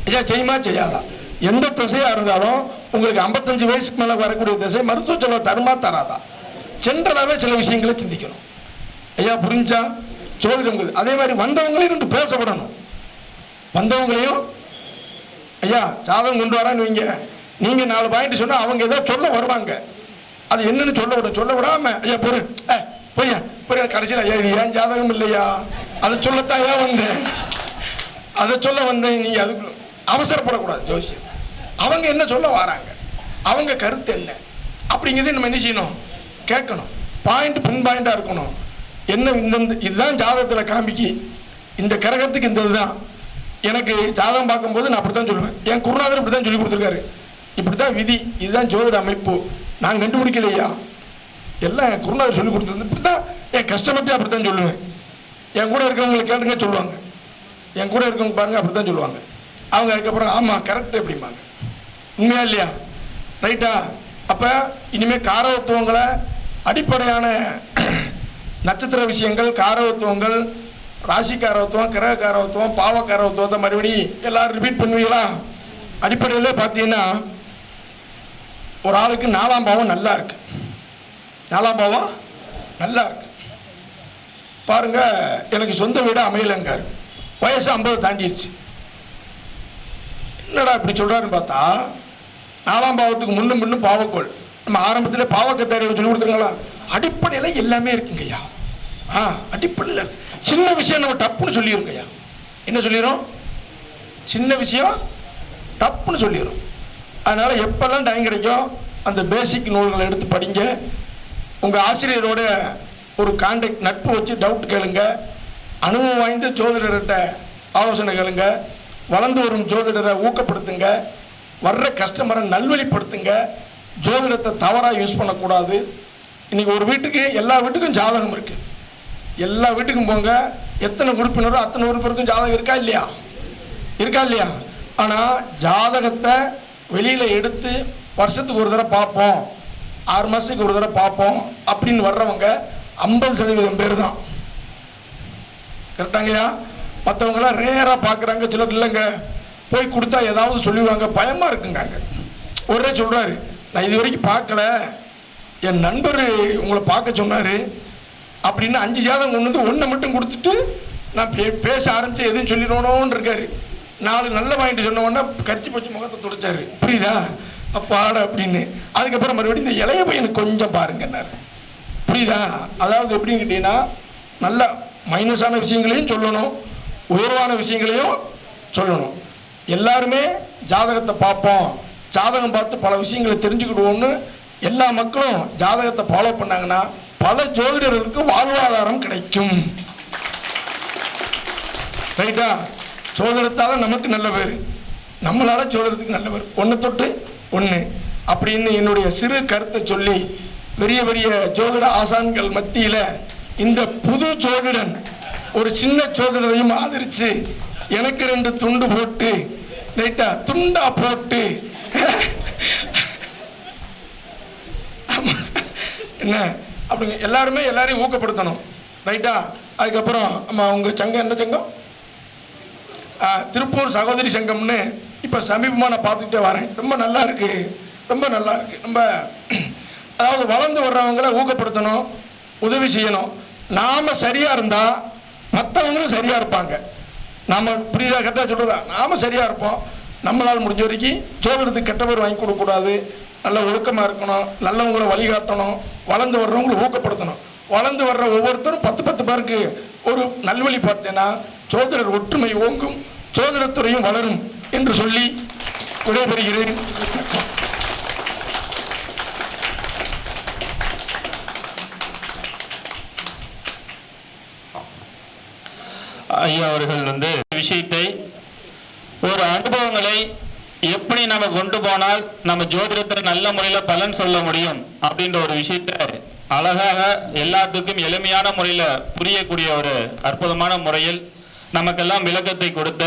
Speaker 2: ஐயா செய்யுமா செய்யாதா? எந்த திசையா இருந்தாலும் உங்களுக்கு 55 வயசுக்கு மேல வரக்கூடிய திசை மருத்துவ செலவு தருமா தராதா? ஜென்ரலாவே சில விஷயங்களை சிந்திக்கணும். ஐயா புரிஞ்சா? ஜோதிடம் அதே மாதிரி வந்தவங்களையும் 2 பேசப்படணும். வந்தவங்களையும் ஐயா ஜாதகம் கொண்டு வரான்னு வைங்க, நீங்க 4 பாயிண்ட் சொன்னா அவங்க ஏதோ சொல்ல வருவாங்க. அது என்னன்னு சொல்ல விடாம ஐயா பொறு பொய்யா பொய்யா கடைசியில் ஐயா இது ஏன் ஜாதகம் இல்லையா அதை சொல்லத்தான் ஏன் வந்தேன், அதை சொல்ல வந்தேன். நீங்க அதுக்கு அவசரப்படக்கூடாது. ஜோசியம் அவங்க என்ன சொல்ல வராங்க, அவங்க கருத்து என்ன அப்படிங்கிறது நம்ம என்ன செய்யணும், கேட்கணும். பாயிண்ட் பின் பாயிண்டா இருக்கணும். என்ன இந்த இதுதான் ஜாதகத்தில் காமிக்கி, இந்த கிரகத்துக்கு இந்த இதுதான். எனக்கு ஜாதகம் பார்க்கும்போது நான் அப்படித்தான் சொல்லுவேன். என் குருநாதர் இப்படித்தான் சொல்லி கொடுத்துருக்காரு, இப்படித்தான் விதி, இதுதான் ஜோதிட அமைப்பு. நான் கண்டுபிடிக்கலையா, எல்லாம் என் குருநாதர் சொல்லி கொடுத்தது. இப்படித்தான் என் கஷ்டப்பட்டு அப்படித்தான் சொல்லுவேன். என் கூட இருக்கிறவங்களை கேட்டுங்க சொல்லுவாங்க, என் கூட இருக்கவங்க பாருங்க அப்படித்தான் சொல்லுவாங்க. அவங்க அதுக்கப்புறம் ஆமா கரெக்ட் எப்படிம்பாங்க. உண்மையா இல்லையா? ரைட்டா? அப்ப இனிமே காரகத்துவங்களை அடிப்படையான நட்சத்திர விஷயங்கள், காரகத்துவங்கள், ராசி காரகத்துவம், கிரக காரகத்துவம், பாவ காரகத்துவத்தை மறுபடியும் எல்லாரும் ரிப்பீட் பண்ணுவீங்களா? அடிப்படையில் பார்த்தீங்கன்னா ஒரு ஆளுக்கு 4ஆம் பாவம் நல்லா இருக்கு. 4ஆம் பாவம் நல்லா இருக்கு பாருங்க. எனக்கு சொந்த வீடு அமையலங்காரு, வயசு 50 தாண்டிடுச்சு. என்னடா இப்படி சொல்றாருன்னு பார்த்தா 4ஆம் பாவத்துக்கு முன்னும் பாவக்கோள். நம்ம ஆரம்பத்திலே பாவக்கத்தாரியை சொல்லி கொடுத்துருங்களா? அடிப்படையில் எல்லாமே இருக்குங்கய்யா. அடிப்படையில் சின்ன விஷயம் நம்ம டப்புன்னு சொல்லிடுங்கய்யா. என்ன சொல்லிடும்? சின்ன விஷயம் டப்புன்னு சொல்லிடும். அதனால எப்பெல்லாம் டைம் கிடைக்கும் அந்த பேசிக் நூல்களை எடுத்து படிங்க. உங்க ஆசிரியரோட ஒரு கான்டாக்ட் நட்பு வச்சு டவுட் கேளுங்க. அனுபவம் வாய்ந்த ஜோதிடர்கிட்ட ஆலோசனை கேளுங்க. வளர்ந்து வரும் ஜோதிடரை ஊக்கப்படுத்துங்க. வர்ற கஸ்டமரை நல்வழிப்படுத்துங்க. ஜோதிடத்தை தவறாக யூஸ் பண்ணக்கூடாது. இன்னைக்கு ஒரு வீட்டுக்கு எல்லா வீட்டுக்கும் ஜாதகம் இருக்கு. எல்லா வீட்டுக்கும் போங்க, எத்தனை உறுப்பினரோ அத்தனை உறுப்பினருக்கும் ஜாதகம் இருக்கா இல்லையா? இருக்கா இல்லையா? ஆனால் ஜாதகத்தை வெளியில எடுத்து வருஷத்துக்கு ஒரு தடவை பார்ப்போம், 6 மாசத்துக்கு ஒரு தடவை பார்ப்போம் அப்படின்னு வர்றவங்க 50% பேர் தான். கரெக்டாங்கய்யா? மற்றவங்களாம் ரேராக பார்க்குறாங்க. சிலர் இல்லைங்க போய் கொடுத்தா ஏதாவது சொல்லிடுவாங்க, பயமா இருக்குங்க. ஒரே சொல்றாரு, நான் இது வரைக்கும் பார்க்கல, என் நண்பர் உங்களை பார்க்க சொன்னாரு அப்படின்னு 5 ஜாதகம் கொண்டு வந்து 1 மட்டும் கொடுத்துட்டு நான் பேச ஆரம்பிச்சு எதுவும் சொல்லிடணும்னு இருக்காரு. 4 நல்ல பாயிண்ட் சொன்ன உடனே கரிச்சு போச்சு முகத்தை துடைச்சாரு. புரியுதா? அப்பாட அப்படின்னு. அதுக்கப்புறம் மறுபடியும் இந்த இளைய பையனுக்கு கொஞ்சம் பாருங்கன்னாரு. புரியுதா? அதாவது எப்படின்னு கேட்டீங்கன்னா நல்ல மைனஸான விஷயங்களையும் சொல்லணும், உயர்வான விஷயங்களையும் சொல்லணும். எல்லாருமே ஜாதகத்தை பார்ப்போம், ஜாதகம் பார்த்து பல விஷயங்களை தெரிஞ்சுக்கிடுவோம்னு எல்லா மக்களும் ஜாதகத்தை ஃபாலோ பண்ணாங்கன்னா பல ஜோதிடர்களுக்கு வாழ்வாதாரம் கிடைக்கும். ரைட்டா? ஜோதிடத்தால நமக்கு நல்ல பேர், நம்மளால ஜோதிடத்துக்கு நல்ல பேர். 1 தொட்டு 1 அப்படின்னு என்னுடைய சிறு கருத்தை சொல்லி பெரிய பெரிய ஜோதிட ஆசான்கள் மத்தியில் இந்த புது ஜோதிடன் ஒரு சின்ன ஜோதிடரையும் ஆதரிச்சு எனக்கு 2 துண்டு போட்டு ரைட்டா துண்டா போட்டு என்ன அப்படிங்க எல்லாருமே எல்லாரையும் ஊக்கப்படுத்தணும் ரைட்டா. அதுக்கப்புறம் நம்ம உங்கள் சங்கம் என்ன சங்கம்? திருப்பூர் சகோதரி சங்கம்னு இப்போ சமீபமாக நான் பார்த்துக்கிட்டே வரேன். ரொம்ப நல்லா இருக்கு, ரொம்ப நல்லா இருக்கு. நம்ம அதாவது வளர்ந்து வர்றவங்களை ஊக்கப்படுத்தணும், உதவி செய்யணும். நாம் சரியாக இருந்தால் மற்றவங்களும் சரியாக இருப்பாங்க. நாம் புரியுதா? கரெக்டாக சொல்கிறதா? நாம் சரியாக இருப்போம். நம்மளால் முடிஞ்ச வரைக்கும் ஜோதிடத்துக்கு கெட்ட பேர் வாங்கி கொடுக்கக்கூடாது. நல்ல ஒழுக்கமாக இருக்கணும், நல்லவங்களை வழிகாட்டணும், வளர்ந்து வர்றவங்களை ஊக்கப்படுத்தணும். வளர்ந்து வர்ற ஒவ்வொருத்தரும் 10 பேருக்கு ஒரு நல்வழி பார்த்தேன்னா ஜோதிடர் ஒற்றுமை ஓங்கும், ஜோதிடத்துறையும் வளரும் என்று சொல்லி விடைபெறுகிறேன்.
Speaker 3: ஐயா அவர்கள் விஷயத்தை ஒரு அனுபவங்களை எப்படி நம்ம கொண்டு போனால் நம்ம ஜோதிடத்தில் நல்ல முறையில் பலன் சொல்ல முடியும் அப்படின்ற ஒரு விஷயத்தை அழகாக எல்லாத்துக்கும் எளிமையான முறையில் புரியக்கூடிய ஒரு அற்புதமான முறையில் நமக்கெல்லாம் விளக்கத்தை கொடுத்த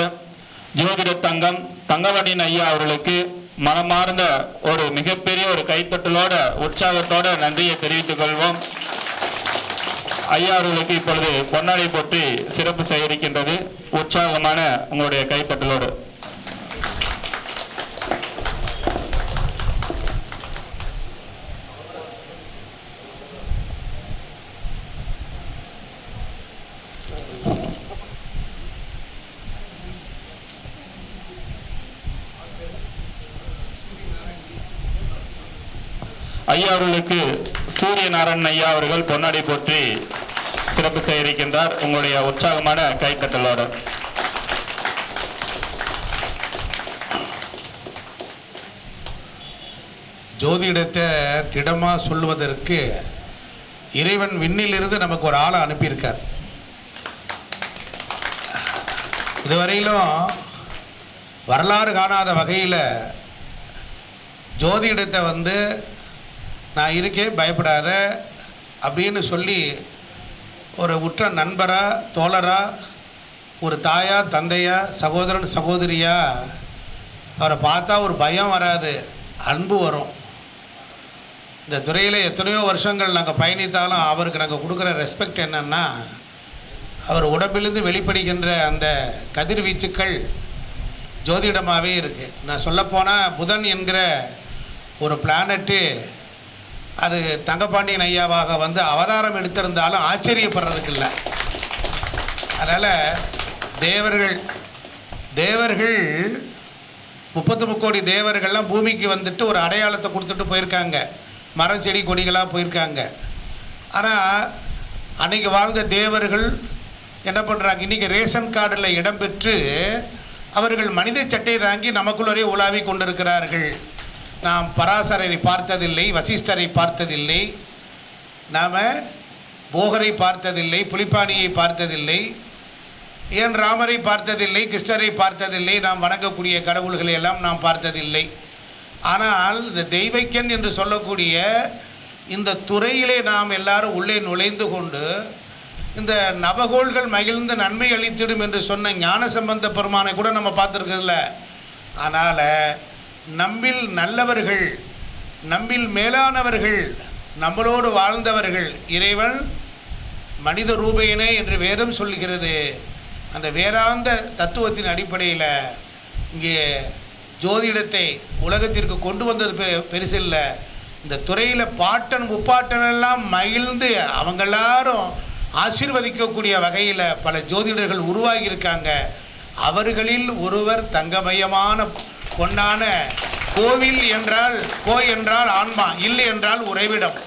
Speaker 3: ஜோதிட தங்கம் தங்கவண்டியன் ஐயா அவர்களுக்கு மனமார்ந்த ஒரு மிகப்பெரிய ஒரு கைத்தட்டலோட உற்சாகத்தோட நன்றியை தெரிவித்துக் கொள்வோம். ஐயா அவர்களுக்கு இப்பொழுது பொன்னாடை போட்டு சிறப்பு சேகரிக்கின்றது. உற்சாகமான உங்களுடைய கைத்தட்டலோடு ஐயா அவர்களுக்கு சூரிய நாராயணன் ஐயா அவர்கள் பொன்னாடை போற்றி சிறப்பு சேகரிக்கின்றார். உங்களுடைய உற்சாகமான கைத்தட்டலோடு
Speaker 4: ஜோதிடத்தை திடமாக சொல்லுவதற்கு இறைவன் விண்ணிலிருந்து நமக்கு ஒரு ஆளை அனுப்பியிருக்கார். இதுவரையிலும் வரலாறு காணாத வகையில் ஜோதிடத்தை நான் இருக்கேன் பயப்படாத அப்படின்னு சொல்லி ஒரு உற்ற நண்பராக தோழராக ஒரு தாயா தந்தையா சகோதரன் சகோதரியா அவரை பார்த்தா ஒரு பயம் வராது, அன்பு வரும். இந்த துறையில் எத்தனையோ வருஷங்கள் நாங்கள் பயணித்தாலும் அவருக்கு நாங்கள் கொடுக்குற ரெஸ்பெக்ட் என்னென்னா அவர் உடம்பிலிருந்து வெளிப்படுகின்ற அந்த கதிர்வீச்சுக்கள் ஜோதிடமாகவே இருக்குது. நான் சொல்லப்போனால் புதன் என்கிற ஒரு பிளானட்டு அது தங்கபாண்டியன் ஐயாவாக அவதாரம் எடுத்திருந்தாலும் ஆச்சரியப்படுறதுக்கு இல்லை. அதனால் தேவர்கள் 33 கோடி தேவர்கள்லாம் பூமிக்கு ஒரு அடையாளத்தை கொடுத்துட்டு போயிருக்காங்க, மரம் செடி கொடிகளாக போயிருக்காங்க. ஆனால் அன்றைக்கி வாழ்ந்த தேவர்கள் என்ன பண்ணுறாங்க, இன்றைக்கி ரேஷன் கார்டில் இடம்பெற்று அவர்கள் மனித சட்டை தாங்கி நமக்குள்ளே உலாவி கொண்டிருக்கிறார்கள். நாம் பராசரரை பார்த்ததில்லை, வசிஷ்டரை பார்த்ததில்லை, நாம் போகரை பார்த்ததில்லை, புலிப்பாணியை பார்த்ததில்லை, ஏன் ராமரை பார்த்ததில்லை, கிருஷ்ணரை பார்த்ததில்லை, நாம் வணங்கக்கூடிய கடவுள்களை எல்லாம் நாம் பார்த்ததில்லை. ஆனால் இந்த தெய்வக்கன் என்று சொல்லக்கூடிய இந்த துறையிலே நாம் எல்லாரும் உள்ளே நுழைந்து கொண்டு இந்த நவகோள்கள் மகிழ்ந்து நன்மை அளித்திடும் என்று சொன்ன ஞான சம்பந்த பெருமானை கூட நம்ம பார்த்துருக்கிறதில்ல. அதனால் நம்மில் நல்லவர்கள், நம்மில் மேலானவர்கள், நம்மளோடு வாழ்ந்தவர்கள் இறைவன் மனித ரூபேனே என்று வேதம் சொல்லுகிறது. அந்த வேதாந்த தத்துவத்தின் அடிப்படையில் இங்கே ஜோதிடத்தை உலகத்திற்கு கொண்டு வந்தது பெருசில்லை. இந்த துறையில் பாட்டன் முப்பாட்டனெல்லாம் மகிழ்ந்து அவங்க எல்லாரும் ஆசீர்வதிக்கக்கூடிய வகையில் பல ஜோதிடர்கள் உருவாகியிருக்காங்க. அவர்களில் ஒருவர் தங்கமயமான பொன்னான கோவில் என்றால் என்றால் ஆன்மா, இல்லை என்றால் உறைவிடம்.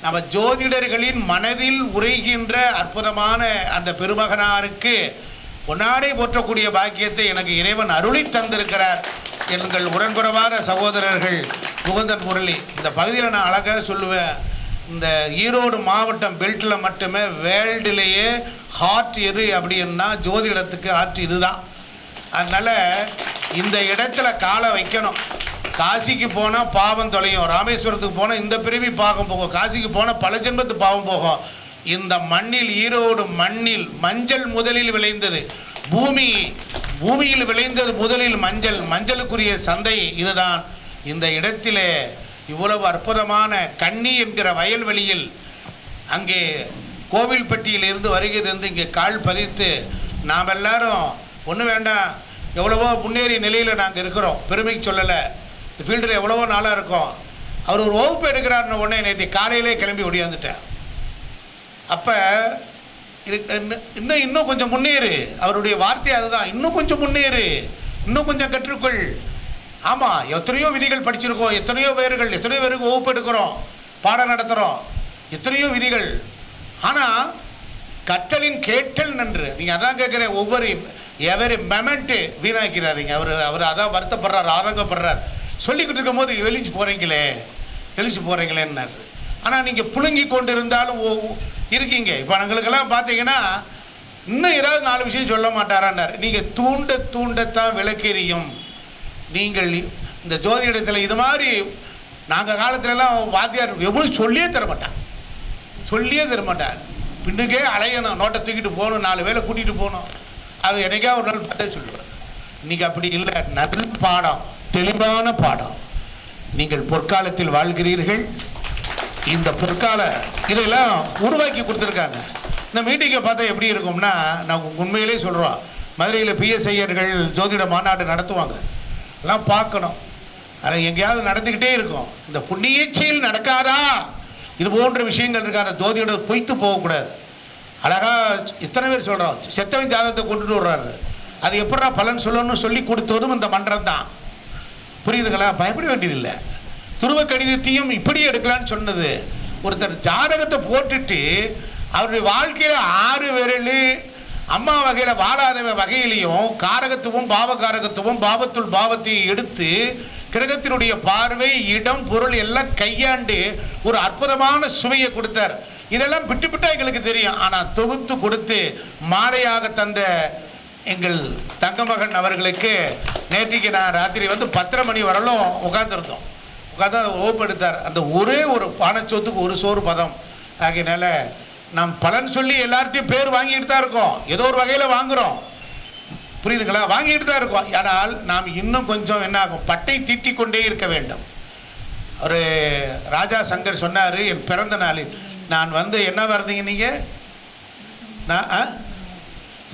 Speaker 4: நம்ம ஜோதிடர்களின் மனதில் உரைகின்ற அற்புதமான அந்த பெருமகனாருக்கு பொன்னாடை போற்றக்கூடிய பாக்கியத்தை எனக்கு இறைவன் அருளி தந்திருக்கிறார். எங்கள் உடன்புறவான சகோதரர்கள் முகுந்தன் முரளி இந்த பகுதியில் நான் அழகாக சொல்லுவேன். இந்த ஈரோடு மாவட்டம் பெல்ட்டில் மட்டுமே வேர்ல்டுலேயே ஹார்ட் எது அப்படின்னா ஜோதிடத்துக்கு ஹார்ட் இதுதான். அதனால் இந்த இடத்துல காலை வைக்கணும். காசிக்கு போனால் பாவம் தொலையும், ராமேஸ்வரத்துக்கு போனால் இந்த பிறவி பாவம் போகும், காசிக்கு போனால் பல ஜென்மத்து பாவம் போகும். இந்த மண்ணில், ஈரோடு மண்ணில் மஞ்சள் முதலில் விளைந்தது. பூமியில் விளைந்தது முதலில் மஞ்சள். மஞ்சளுக்குரிய சந்தை இதுதான். இந்த இடத்திலே இவ்வளவு அற்புதமான கன்னி என்கிற வயல்வெளியில் அங்கே கோவில்பட்டியில் இருந்து வருகை தந்து இங்கே கால் பதித்து நாம் எல்லாரும் ஒன்றும் வேண்டாம், எவ்வளவோ முன்னேறிய நிலையில் நாங்கள் இருக்கிறோம், பெருமைக்கு சொல்லலை. இந்த ஃபீல்டில் எவ்வளவோ நாளாக இருக்கோம். அவர் ஒரு வகுப்பு எடுக்கிறாருன்னு உடனே நேற்று காலையிலே கிளம்பி ஓடியாந்துட்டேன். அப்போ இது இன்னும் கொஞ்சம் முன்னேறு, அவருடைய வார்த்தை அதுதான், இன்னும் கொஞ்சம் முன்னேறு, இன்னும் கொஞ்சம் கற்றுக்கொள். ஆமாம், எத்தனையோ விதிகள் படிச்சிருக்கோம், எத்தனையோ பேருக்கு வகுப்பு எடுக்கிறோம், பாடம் நடத்துகிறோம், எத்தனையோ விதிகள். ஆனால் கற்றலின் கேட்டல் நன்று. நீங்கள் அதான் கேட்குற, எவரி மெமெண்ட்டு வீணாக்கிறாருங்க. அவர் அதான் வருத்தப்படுறார், ஆரங்கப்படுறார். சொல்லிக்கிட்டு இருக்கும் போது எழுச்சி போகிறீங்களேன்னாரு. ஆனால் நீங்கள் புழுங்கி கொண்டு இருந்தாலும் இருக்கீங்க. இப்போ எங்களுக்கெல்லாம் பார்த்தீங்கன்னா இன்னும் ஏதாவது 4 விஷயம் சொல்ல மாட்டாரான்னார். நீங்கள் தூண்டத்தான் விளக்கெரியும். நீங்கள் இந்த ஜோதிடத்தில் இது மாதிரி நாங்கள் காலத்துலலாம் வாத்தியார் எவ்வளோ சொல்லியே தரமாட்டாங்க. பின்னுக்கே அலையணும், நோட்டை தூக்கிட்டு போகணும், 4 வேலை கூட்டிகிட்டு போகணும். அது என்னைக்கா ஒரு நாள் பார்த்தே சொல்லுவார். இன்றைக்கி அப்படி இல்லை, நல்ல பாடம், தெளிவான பாடம். நீங்கள் பொற்காலத்தில் வாழ்கிறீர்கள். இந்த பொற்கால இதெல்லாம் உருவாக்கி கொடுத்துருக்காங்க. இந்த மீட்டிங்கை பார்த்தா எப்படி இருக்கும்னா, நான் உண்மையிலே சொல்கிறோம், மதுரையில் பிஎஸ்ஐயர்கள் ஜோதிட மாநாடு நடத்துவாங்க, எல்லாம் பார்க்கணும். அதில் எங்கேயாவது நடந்துக்கிட்டே இருக்கும். இந்த புண்ணிய செயல் நடக்காதா, இது போன்ற விஷயங்கள் இருக்காத. ஜோதிட பொய்த்து போகக்கூடாது. அழகாக இத்தனை பேர் சொல்கிறோம், செத்தவன் ஜாதகத்தை கொண்டுட்டு வர்றாரு, அது எப்படா பலன் சொல்லணும்னு சொல்லி கொடுத்ததும் இந்த மன்றம் தான். புரியுதுங்களா? பயப்பட வேண்டியதில்லை. துருவ கணிதத்தையும் இப்படி எடுக்கலான்னு சொன்னது. ஒருத்தர் ஜாதகத்தை போட்டுட்டு அவருடைய வாழ்க்கையில் 6 விரல் அம்மா வகையில் வாழாத வகையிலையும் காரகத்துவம் பாவகாரகத்துவம் பாவத்துள் பாவத்தை எடுத்து கிரகத்தினுடைய பார்வை, இடம், பொருள் எல்லாம் கையாண்டு ஒரு அற்புதமான சுவையை கொடுத்தார். இதெல்லாம் பிட்டு எங்களுக்கு தெரியும். ஆனால் தொகுத்து கொடுத்து மாலையாக தந்த எங்கள் தங்கமகன் அவர்களுக்கு நேற்றுக்கு நான் ராத்திரி 10:30 மணி வரலும் உட்கார்ந்துருந்தோம். உட்காந்து வகுப்பு எடுத்தார். அந்த ஒரே ஒரு பானச்சோத்துக்கு ஒரு சோறு பதம் ஆகியனால நாம் பலன் சொல்லி எல்லார்ட்டையும் பேர் வாங்கிட்டு தான் இருக்கோம். ஏதோ ஒரு வகையில் வாங்குகிறோம், புரியுதுங்களா? வாங்கிட்டு தான் இருக்கோம். ஆனால் நாம் இன்னும் கொஞ்சம் என்ன ஆகும், பட்டை தீட்டி கொண்டே இருக்க வேண்டும். ஒரு ராஜா சங்கர் சொன்னார், என் பிறந்த நாளில் நான் என்ன வருந்தீங்க நீங்கள், நான்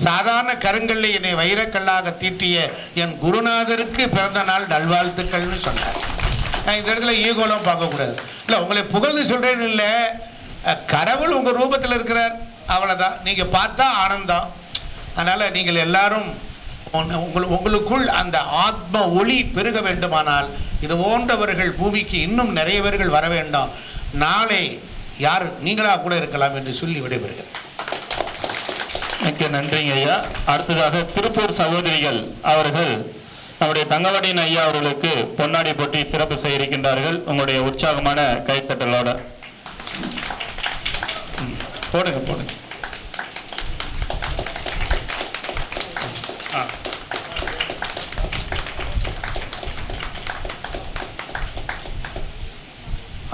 Speaker 4: சாதாரண கருங்கல்ல என்னை வைரக்கல்லாக தீட்டிய என் குருநாதருக்கு பிறந்த நாள் நல்வாழ்த்துக்கள்னு சொன்னார். நான் இந்த இடத்துல ஈகோலாம் பார்க்கக்கூடாது. இல்லை, உங்களை புகழ்ந்து சொல்கிறேன்னு இல்லை, கடவுள் உங்கள் ரூபத்தில் இருக்கிறார், அவ்வளோதான். நீங்கள் பார்த்தா ஆனந்தம். அதனால் நீங்கள் எல்லாரும் உங்களுக்குள் அந்த ஆத்ம ஒளி பெருக வேண்டுமானால் இது போன்றவர்கள் பூமிக்கு இன்னும் நிறையவர்கள் வர வேண்டும். நாளை யார் நீங்களாக கூட இருக்கலாம் என்று சொல்லி விடைபெறுகிறேன்.
Speaker 3: மிக்க நன்றிங்க ஐயா. அடுத்ததாக திருப்பூர் சகோதரிகள் அவர்கள் நம்முடைய தங்கவடியின் ஐயா அவர்களுக்கு பொன்னாடி போட்டி சிறப்பு செய்ய இருக்கின்றார்கள். உங்களுடைய உற்சாகமான கைத்தட்டலோட
Speaker 2: போடுங்க.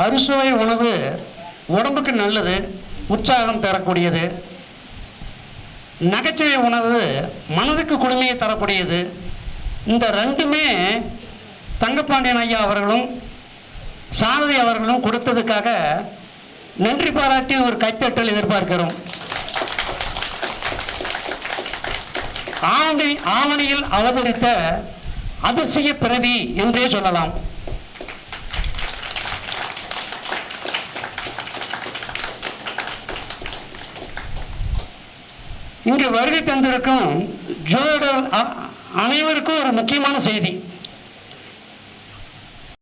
Speaker 5: அறுசுவை உணவு உடம்புக்கு நல்லது, உற்சாகம் தரக்கூடியது. நகைச்சுவை உணவு மனதுக்கு குளுமையை தரக்கூடியது. இந்த ரெண்டுமே தங்கப்பாண்டியன் ஐயா அவர்களும் சாரதி அவர்களும் கொடுத்ததுக்காக நன்றி பாராட்டி ஒரு கைத்தட்டல் எதிர்பார்க்கிறோம். ஆவணியில் அவதரித்த அதிசய பிறவி என்றே சொல்லலாம். இங்கு வருகை தந்திருக்கும் ஜோதிடர் அனைவருக்கும் ஒரு முக்கியமான செய்தி.